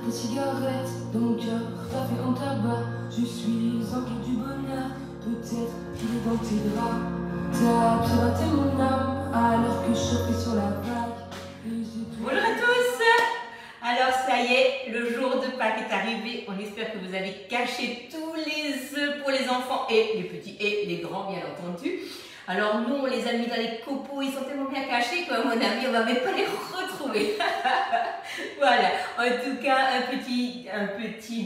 des cigarettes dans mon cœur, ta fait en tabac. Je suis en quête du bonheur, peut-être qu'il est dans tes draps. T'as piraté mon âme alors que je chopais sur la vague. Bonjour à tous. Alors ça y est, le jour de Pâques est arrivé. On espère que vous avez caché tous les œufs pour les enfants et les petits et les grands bien entendu. Alors nous on les a mis dans les copeaux, ils sont tellement bien cachés qu'à mon avis on va même pas les retrouver. Voilà, en tout cas une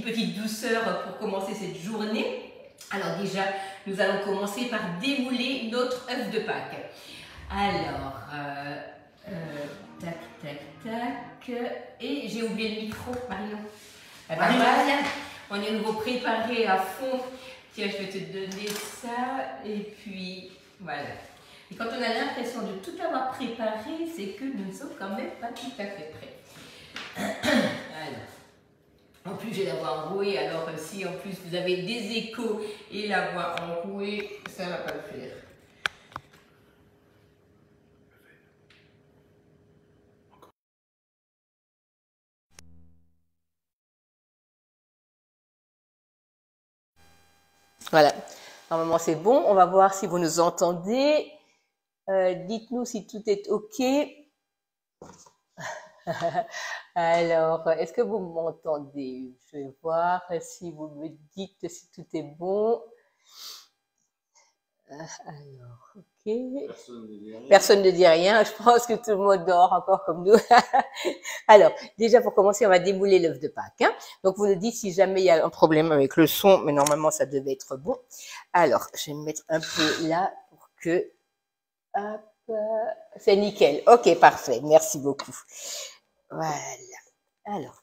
petite douceur pour commencer cette journée. Alors déjà nous allons commencer par démouler notre œuf de Pâques. Alors tac tac tac, et j'ai oublié le micro, Marion. Ah ben voilà, on est nouveau préparé à fond. Tiens, je vais te donner ça et puis voilà. Et quand on a l'impression de tout avoir préparé, c'est que nous ne sommes quand même pas tout à fait prêts. Alors, en plus j'ai la voix enrouée, alors si en plus vous avez des échos et la voix enrouée, ça ne va pas le faire. Voilà, normalement c'est bon. On va voir si vous nous entendez. Dites-nous si tout est OK. Alors, est-ce que vous m'entendez? Je vais voir si vous me dites si tout est bon. Alors, OK. Personne ne dit rien. Je pense que tout le monde dort encore comme nous. Alors, déjà pour commencer, on va démouler l'œuf de Pâques. Hein. Donc, vous nous dites si jamais il y a un problème avec le son, mais normalement, ça devait être bon. Alors, je vais me mettre un peu là pour que... Hop, c'est nickel. OK, parfait. Merci beaucoup. Voilà. Alors.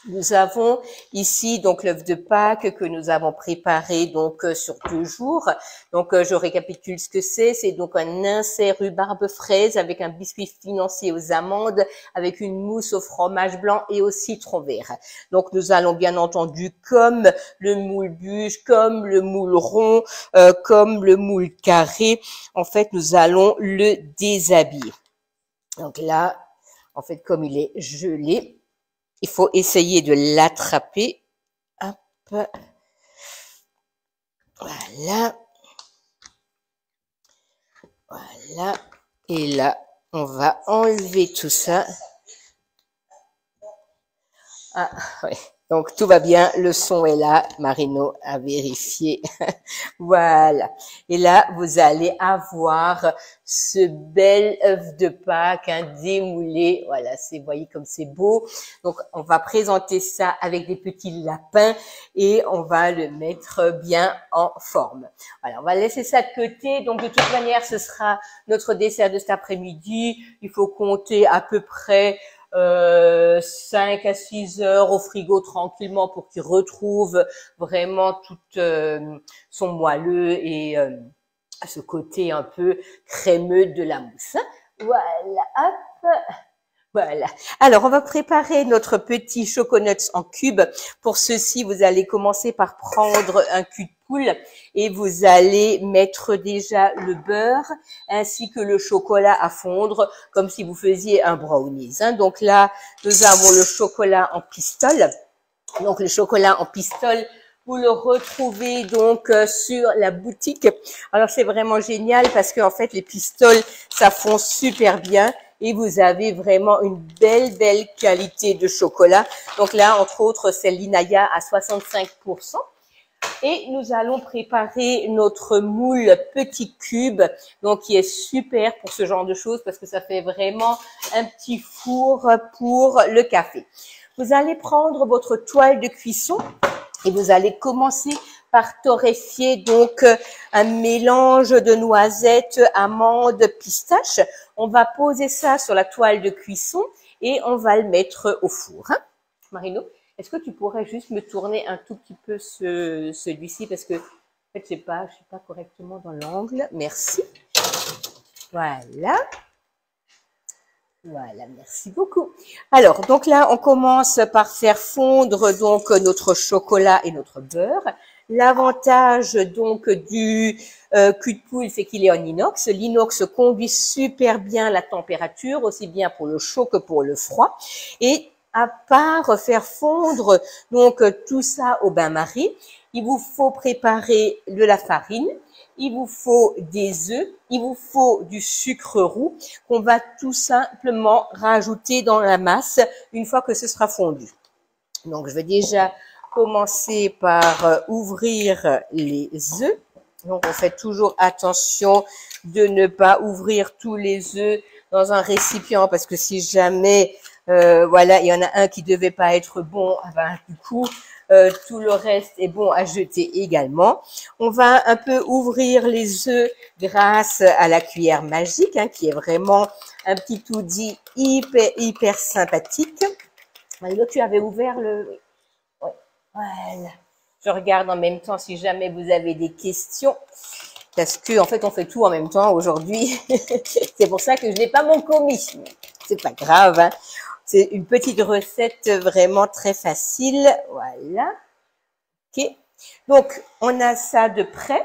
Nous avons ici donc l'œuf de Pâques que nous avons préparé donc sur 2 jours. Donc je récapitule ce que c'est. C'est donc un insert rhubarbe fraise avec un biscuit financier aux amandes, avec une mousse au fromage blanc et au citron vert. Donc nous allons bien entendu, comme le moule bûche, comme le moule rond, comme le moule carré, en fait nous allons le déshabiller. Donc là, en fait comme il est gelé, il faut essayer de l'attraper. Hop. Voilà. Voilà. Et là, on va enlever tout ça. Ah, oui. Donc, tout va bien. Le son est là. Marino a vérifié. Voilà. Et là, vous allez avoir ce bel œuf de Pâques, hein, démoulé. Voilà, vous voyez comme c'est beau. Donc, on va présenter ça avec des petits lapins et on va le mettre bien en forme. Voilà, on va laisser ça de côté. Donc, de toute manière, ce sera notre dessert de cet après-midi. Il faut compter à peu près 5 à 6 heures au frigo tranquillement pour qu'il retrouve vraiment tout son moelleux et ce côté un peu crémeux de la mousse. Voilà, hop. Voilà. Alors, on va préparer notre petit choconuts en cubes. Pour ceci, vous allez commencer par prendre un cul de poule et vous allez mettre déjà le beurre ainsi que le chocolat à fondre comme si vous faisiez un brownies. Hein. Donc là, nous avons le chocolat en pistole. Donc, le chocolat en pistole, vous le retrouvez donc sur la boutique. Alors, c'est vraiment génial parce que en fait, les pistoles, ça fond super bien. Et vous avez vraiment une belle qualité de chocolat. Donc là, entre autres, c'est l'Inaya à 65%. Et nous allons préparer notre moule petit cube, donc qui est super pour ce genre de choses parce que ça fait vraiment un petit four pour le café. Vous allez prendre votre toile de cuisson et vous allez commencer par torréfier donc un mélange de noisettes, amandes, pistaches. On va poser ça sur la toile de cuisson et on va le mettre au four. Hein. Marino, est-ce que tu pourrais juste me tourner un tout petit peu celui-ci parce que en fait je suis pas correctement dans l'angle. Merci. Voilà. Voilà, merci beaucoup. Alors, donc là, on commence par faire fondre donc notre chocolat et notre beurre. L'avantage donc du cul de poule, c'est qu'il est en inox. L'inox conduit super bien la température, aussi bien pour le chaud que pour le froid. Et à part faire fondre donc tout ça au bain-marie. Il vous faut préparer de la farine, il vous faut des œufs, il vous faut du sucre roux qu'on va tout simplement rajouter dans la masse une fois que ce sera fondu. Donc, je vais déjà commencer par ouvrir les œufs. Donc, on fait toujours attention de ne pas ouvrir tous les œufs dans un récipient parce que si jamais, voilà, il y en a un qui devait pas être bon, ben, du coup, tout le reste est bon à jeter également. On va un peu ouvrir les œufs grâce à la cuillère magique, hein, qui est vraiment un petit outil hyper sympathique. Là, tu avais ouvert le... Ouais, voilà. Je regarde en même temps si jamais vous avez des questions. Parce que, en fait, on fait tout en même temps aujourd'hui. C'est pour ça que je n'ai pas mon commis. C'est pas grave, hein. C'est une petite recette vraiment très facile. Voilà. OK. Donc, on a ça de près.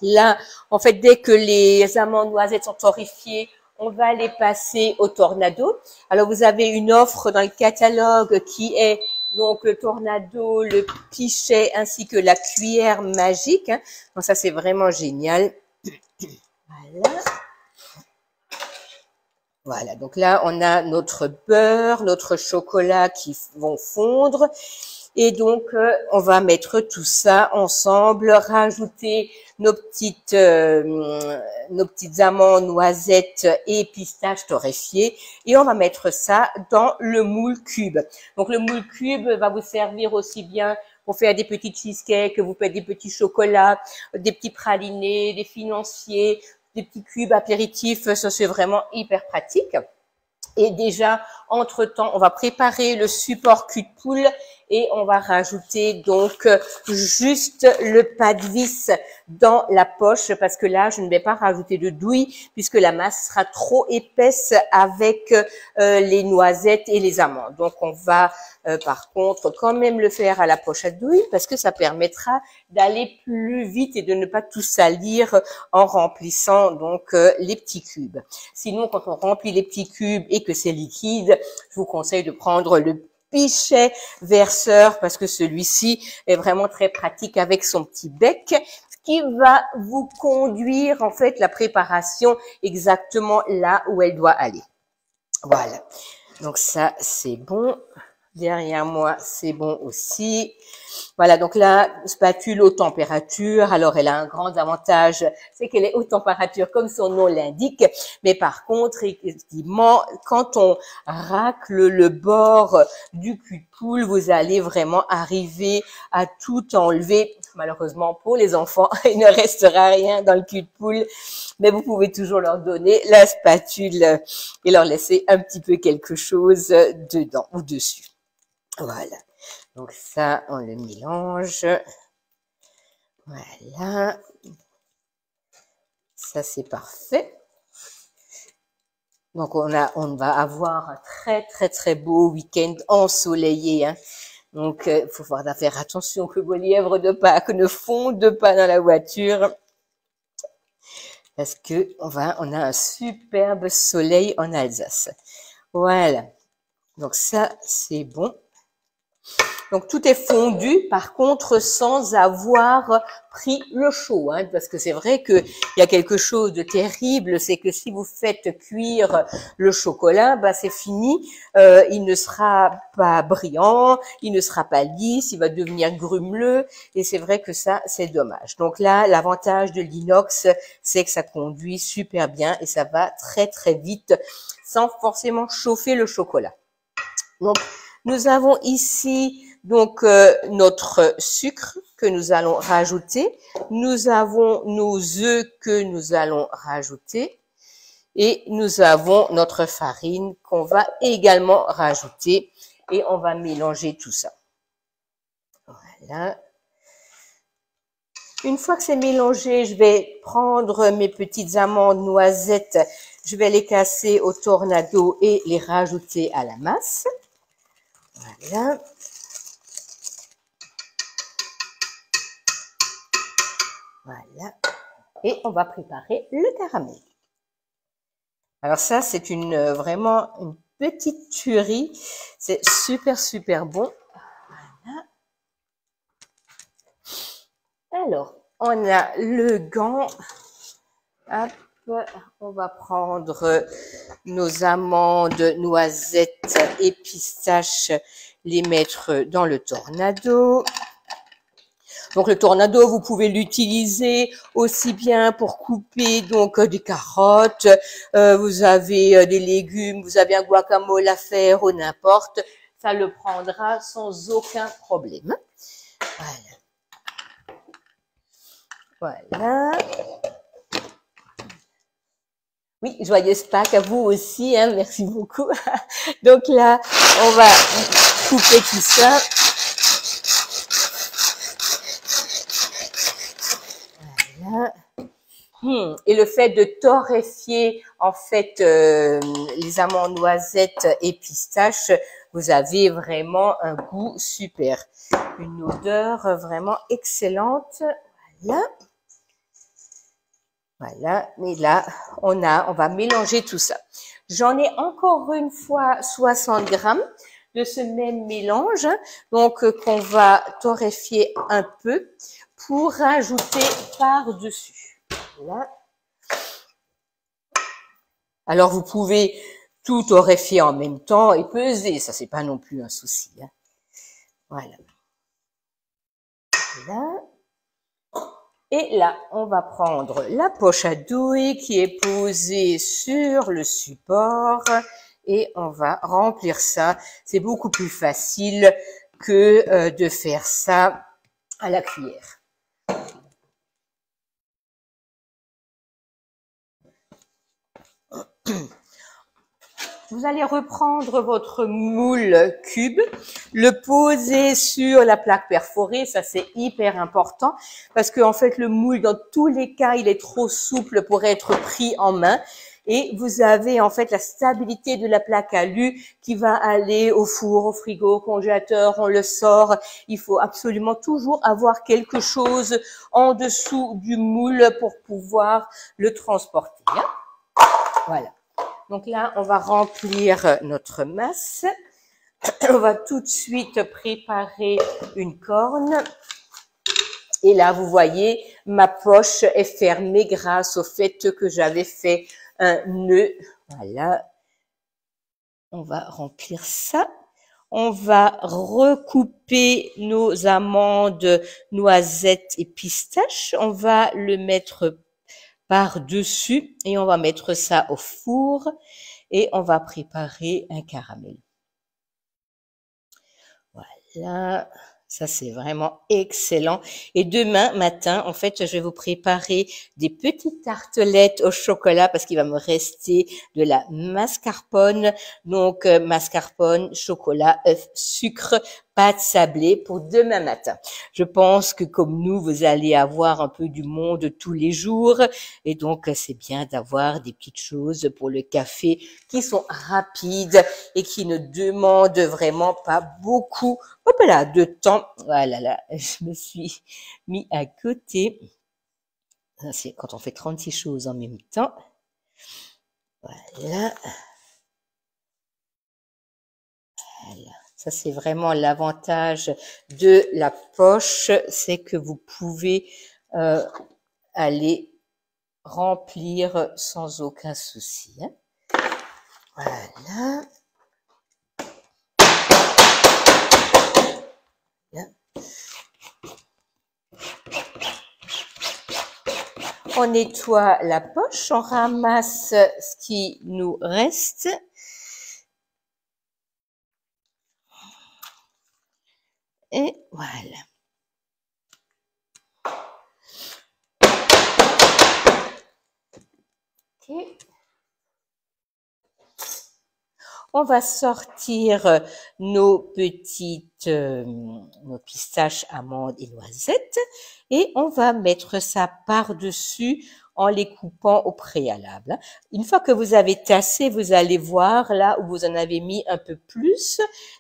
Là, en fait, dès que les amandes noisettes sont torréfiées, on va les passer au tornado. Alors, vous avez une offre dans le catalogue qui est donc le tornado, le pichet ainsi que la cuillère magique. Hein. Donc, ça, c'est vraiment génial. Voilà. Voilà, donc là, on a notre beurre, notre chocolat qui vont fondre. Et donc, on va mettre tout ça ensemble, rajouter nos petites amandes, noisettes et pistaches torréfiées. Et on va mettre ça dans le moule cube. Donc, le moule cube va vous servir aussi bien pour faire des petits cheesecakes, vous faites des petits chocolats, des petits pralinés, des financiers, des petits cubes apéritifs. Ça, c'est vraiment hyper pratique. Et déjà, entre-temps, on va préparer le support cul de poule et on va rajouter donc juste le pas de vis dans la poche parce que là, je ne vais pas rajouter de douille puisque la masse sera trop épaisse avec les noisettes et les amandes. Donc, on va par contre quand même le faire à la poche à douille parce que ça permettra d'aller plus vite et de ne pas tout salir en remplissant donc les petits cubes. Sinon, quand on remplit les petits cubes et que c'est liquide, je vous conseille de prendre le pichet verseur parce que celui-ci est vraiment très pratique avec son petit bec qui va vous conduire en fait la préparation exactement là où elle doit aller. Voilà. Donc ça, c'est bon. Derrière moi, c'est bon aussi. Voilà, donc la spatule haute température, alors elle a un grand avantage, c'est qu'elle est haute température comme son nom l'indique, mais par contre, effectivement, quand on racle le bord du cul de poule, vous allez vraiment arriver à tout enlever. Malheureusement pour les enfants, il ne restera rien dans le cul de poule, mais vous pouvez toujours leur donner la spatule et leur laisser un petit peu quelque chose dedans ou dessus. Voilà. Donc ça, on le mélange. Voilà. Ça, c'est parfait. Donc, on va avoir un très beau week-end ensoleillé. Hein. Donc, il faut faire attention que vos lièvres de Pâques ne fondent pas dans la voiture. Parce que on a un superbe soleil en Alsace. Voilà. Donc ça, c'est bon. Donc, tout est fondu, par contre, sans avoir pris le chaud, hein, parce que c'est vrai qu'il y a quelque chose de terrible, c'est que si vous faites cuire le chocolat, bah, c'est fini, il ne sera pas brillant, il ne sera pas lisse, il va devenir grumeleux, et c'est vrai que ça, c'est dommage. Donc là, l'avantage de l'inox, c'est que ça conduit super bien et ça va très vite, sans forcément chauffer le chocolat. Donc, nous avons ici donc notre sucre que nous allons rajouter. Nous avons nos œufs que nous allons rajouter. Et nous avons notre farine qu'on va également rajouter. Et on va mélanger tout ça. Voilà. Une fois que c'est mélangé, je vais prendre mes petites amandes noisettes. Je vais les casser au tornado et les rajouter à la masse. Voilà. Voilà. Et on va préparer le caramel. Alors ça, c'est vraiment une petite tuerie. C'est super, super bon. Voilà. Alors, on a le gant. Hop, on va prendre nos amandes, noisettes et pistaches, les mettre dans le tornado. Donc le tornado, vous pouvez l'utiliser aussi bien pour couper donc des carottes, vous avez des légumes, vous avez un guacamole à faire ou n'importe, ça le prendra sans aucun problème. Voilà. Voilà. Oui, joyeuse Pâques à vous aussi, hein, merci beaucoup. Donc là, on va couper tout ça. Voilà. Et le fait de torréfier en fait les amandes, noisettes et pistaches, vous avez vraiment un goût super, une odeur vraiment excellente. Voilà. Voilà, et là, on va mélanger tout ça. J'en ai encore une fois 60 grammes de ce même mélange, donc qu'on va torréfier un peu pour rajouter par-dessus. Voilà. Alors, vous pouvez tout torréfier en même temps et peser, ça c'est pas non plus un souci. Hein. Voilà. Voilà. Et là, on va prendre la poche à douille qui est posée sur le support et on va remplir ça. C'est beaucoup plus facile que de faire ça à la cuillère. Vous allez reprendre votre moule cube, le poser sur la plaque perforée, ça c'est hyper important parce que en fait le moule dans tous les cas il est trop souple pour être pris en main et vous avez en fait la stabilité de la plaque alu qui va aller au four, au frigo, au congélateur, on le sort. Il faut absolument toujours avoir quelque chose en dessous du moule pour pouvoir le transporter. Hein. Voilà. Donc là, on va remplir notre masse. On va tout de suite préparer une corne. Et là, vous voyez, ma poche est fermée grâce au fait que j'avais fait un nœud. Voilà. On va remplir ça. On va recouper nos amandes, noisettes et pistaches. On va le mettre par-dessus et on va mettre ça au four et on va préparer un caramel. Voilà, ça c'est vraiment excellent. Et demain matin, en fait, je vais vous préparer des petites tartelettes au chocolat parce qu'il va me rester de la mascarpone. Donc, mascarpone, chocolat, œuf, sucre, pâte sablée pour demain matin. Je pense que comme nous, vous allez avoir un peu du monde tous les jours. Et donc, c'est bien d'avoir des petites choses pour le café qui sont rapides et qui ne demandent vraiment pas beaucoup de temps. Voilà, là, je me suis mis à côté. C'est quand on fait 36 choses en même temps. Voilà. Voilà. Ça, c'est vraiment l'avantage de la poche, c'est que vous pouvez aller remplir sans aucun souci. Hein. Voilà. Bien. On nettoie la poche, on ramasse ce qui nous reste. Et voilà. Okay. On va sortir nos pistaches, amandes et noisettes et on va mettre ça par-dessus en les coupant au préalable. Une fois que vous avez tassé, vous allez voir là où vous en avez mis un peu plus.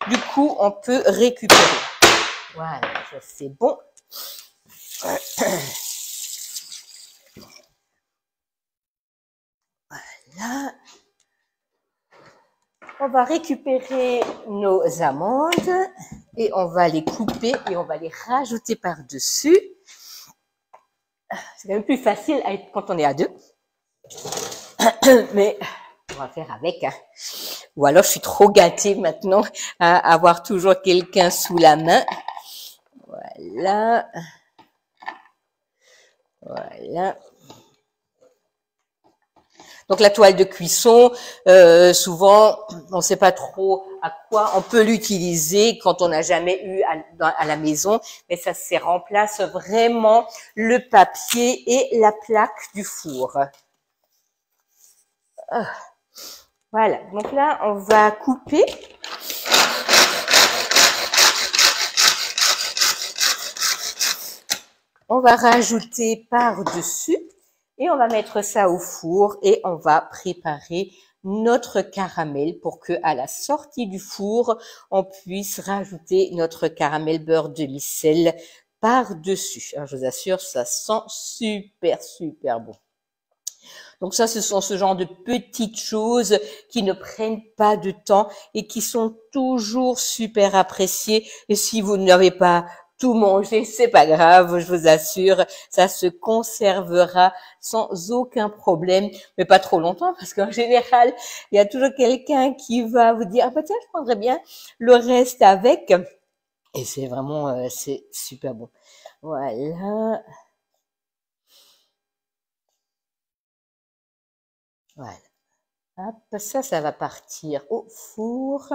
Du coup, on peut récupérer. Voilà, ça c'est bon. Voilà. On va récupérer nos amandes et on va les couper et on va les rajouter par-dessus. C'est quand même plus facile quand on est à deux. Mais on va faire avec. Hein. Ou alors je suis trop gâtée maintenant à avoir toujours quelqu'un sous la main. Voilà. Voilà. Donc la toile de cuisson, souvent, on ne sait pas trop à quoi on peut l'utiliser quand on n'a jamais eu à la maison, mais ça remplace vraiment le papier et la plaque du four. Voilà, donc là, on va couper. On va rajouter par-dessus. Et on va mettre ça au four et on va préparer notre caramel pour que à la sortie du four, on puisse rajouter notre caramel beurre demi-sel par-dessus. Je vous assure, ça sent super, super bon. Donc ça, ce sont ce genre de petites choses qui ne prennent pas de temps et qui sont toujours super appréciées. Et si vous n'avez pas tout manger, c'est pas grave, je vous assure, ça se conservera sans aucun problème, mais pas trop longtemps, parce qu'en général, il y a toujours quelqu'un qui va vous dire, ah bah tiens, je prendrais bien le reste avec, et c'est vraiment, c'est super bon. Voilà. Voilà. Hop, ça va partir au four.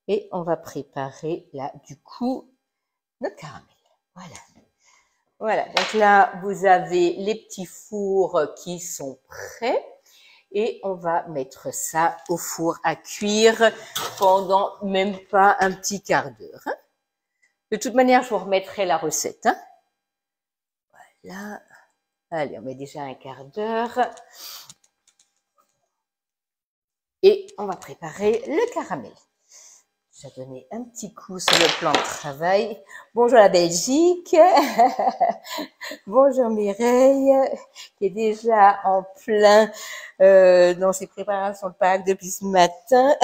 Et on va préparer là, du coup, notre caramel. Voilà. Voilà. Donc là, vous avez les petits fours qui sont prêts. Et on va mettre ça au four à cuire pendant même pas un petit quart d'heure. Hein. De toute manière, je vous remettrai la recette. Hein. Voilà. Allez, on met déjà un quart d'heure. Et on va préparer le caramel. Je vais donner un petit coup sur le plan de travail. Bonjour la Belgique. Bonjour Mireille, qui est déjà en plein dans ses préparations de Pâques depuis ce matin.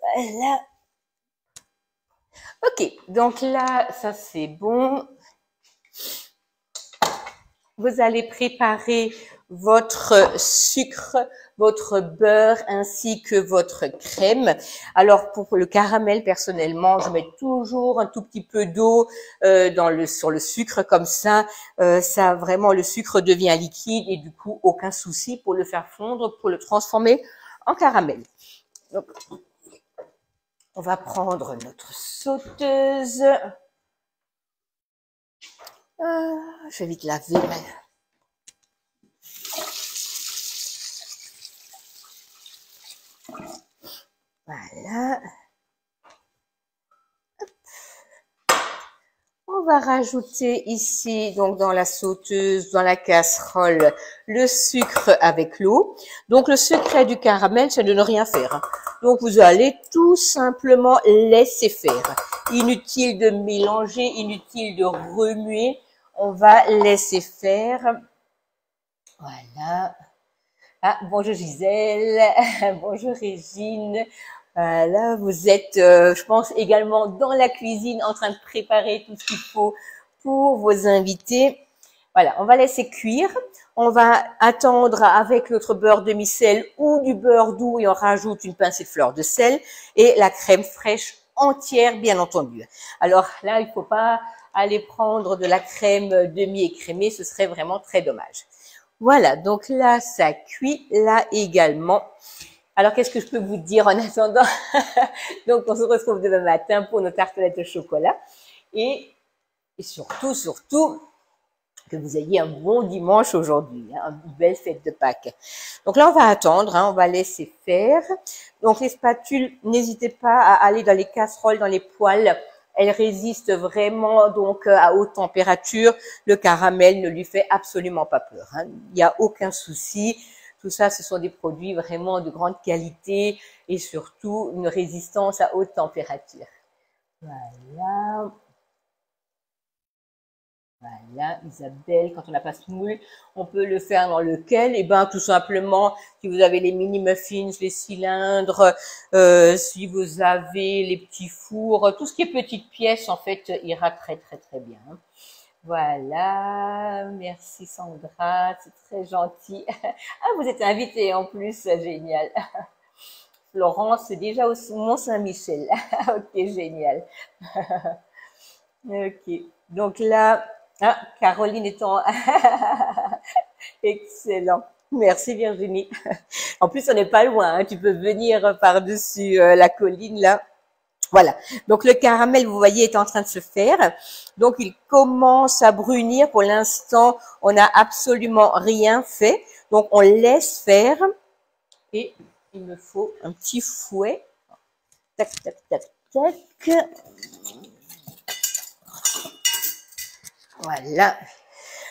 Voilà. Ok, donc là, ça c'est bon. Vous allez préparer votre sucre, votre beurre ainsi que votre crème. Alors pour le caramel, personnellement, je mets toujours un tout petit peu d'eau sur le sucre, comme ça, ça vraiment le sucre devient liquide et du coup aucun souci pour le faire fondre, pour le transformer en caramel. Donc, on va prendre notre sauteuse. Je vais vite laver. Voilà. On va rajouter ici, donc dans la sauteuse, dans la casserole, le sucre avec l'eau. Donc le secret du caramel, c'est de ne rien faire. Donc vous allez tout simplement laisser faire. Inutile de mélanger, inutile de remuer. On va laisser faire. Voilà. Ah, bonjour Gisèle, bonjour Régine. Voilà, vous êtes, je pense, également dans la cuisine en train de préparer tout ce qu'il faut pour vos invités. Voilà, on va laisser cuire. On va attendre avec notre beurre demi-sel ou du beurre doux et on rajoute une pincée de fleur de sel et la crème fraîche entière, bien entendu. Alors là, il ne faut pas aller prendre de la crème demi-écrémée, ce serait vraiment très dommage. Voilà, donc là, ça cuit, là également. Alors, qu'est-ce que je peux vous dire en attendant? Donc, on se retrouve demain matin pour nos tartelettes au chocolat. Et surtout, que vous ayez un bon dimanche aujourd'hui, hein, une belle fête de Pâques. Donc là, on va attendre, hein, on va laisser faire. Donc, les spatules, n'hésitez pas à aller dans les casseroles, dans les poêles. Elles résistent vraiment donc à haute température. Le caramel ne lui fait absolument pas peur. Hein. Il n'y a aucun souci. Tout ça, ce sont des produits vraiment de grande qualité et surtout une résistance à haute température. Voilà. Voilà, Isabelle, quand on n'a pas ce moule, on peut le faire dans lequel? Eh ben, tout simplement, si vous avez les mini muffins, les cylindres, si vous avez les petits fours, tout ce qui est petites pièces, en fait, ira très, très, très bien. Voilà, merci Sandra, c'est très gentil. Ah, vous êtes invitée en plus, génial. Florence, c'est déjà au Mont-Saint-Michel. Ok, génial. Ok, donc là, ah, Caroline est en... Excellent. Merci Virginie. En plus, on n'est pas loin, hein. Tu peux venir par-dessus la colline là. Voilà. Donc le caramel, vous voyez, est en train de se faire. Donc il commence à brunir. Pour l'instant, on n'a absolument rien fait. Donc on laisse faire. Et il me faut un petit fouet. Tac, tac, tac, tac. Voilà.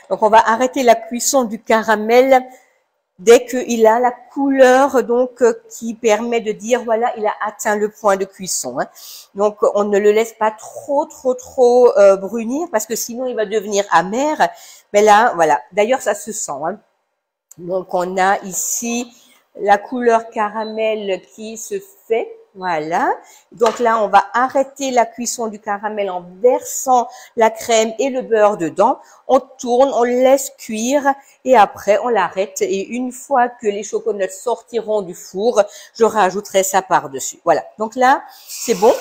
Donc on va arrêter la cuisson du caramel dès qu'il a la couleur donc qui permet de dire voilà, il a atteint le point de cuisson. Hein. Donc on ne le laisse pas trop brunir parce que sinon il va devenir amer. Mais là voilà, d'ailleurs ça se sent. Hein. Donc on a ici la couleur caramel qui se fait. Voilà. Donc là, on va arrêter la cuisson du caramel en versant la crème et le beurre dedans. On tourne, on laisse cuire et après, on l'arrête. Et une fois que les chocolats sortiront du four, je rajouterai ça par-dessus. Voilà. Donc là, c'est bon.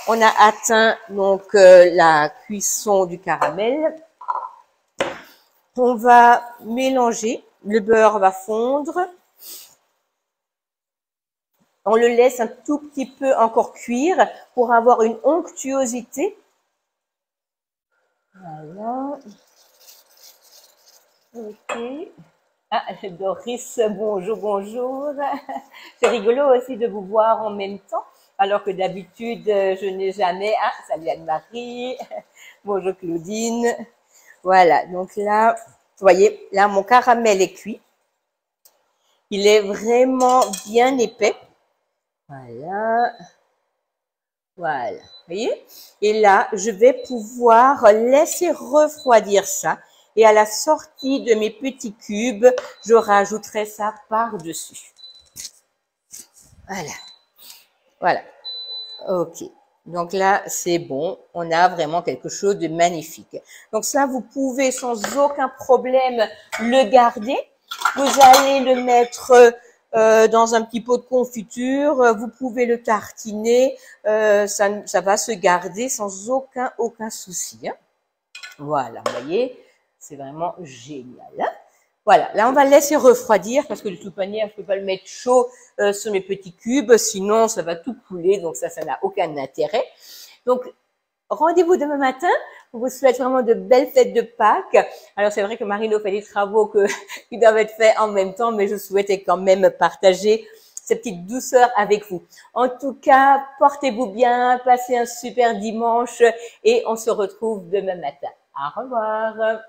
On a atteint donc la cuisson du caramel. On va mélanger. Le beurre va fondre. On le laisse un tout petit peu encore cuire pour avoir une onctuosité. Voilà. Ok. Ah, Doris, bonjour, bonjour. C'est rigolo aussi de vous voir en même temps, alors que d'habitude, je n'ai jamais... Ah, salut Anne-Marie. Bonjour Claudine. Voilà, donc là, vous voyez, là, mon caramel est cuit. Il est vraiment bien épais. Voilà. Voilà. Vous voyez? Et là, je vais pouvoir laisser refroidir ça. Et à la sortie de mes petits cubes, je rajouterai ça par-dessus. Voilà. Voilà. Ok. Donc là, c'est bon. On a vraiment quelque chose de magnifique. Donc ça, vous pouvez sans aucun problème le garder. Vous allez le mettre dans un petit pot de confiture. Vous pouvez le tartiner. Ça va se garder sans aucun souci. Hein. Voilà, vous voyez, c'est vraiment génial. Hein. Voilà, là on va le laisser refroidir parce que de toute manière, je peux pas le mettre chaud sur mes petits cubes, sinon ça va tout couler, donc ça n'a aucun intérêt. Donc, rendez-vous demain matin. On vous souhaite vraiment de belles fêtes de Pâques. Alors, c'est vrai que Marino fait des travaux qui doivent être faits en même temps, mais je souhaitais quand même partager ces petites douceurs avec vous. En tout cas, portez-vous bien, passez un super dimanche et on se retrouve demain matin. Au revoir.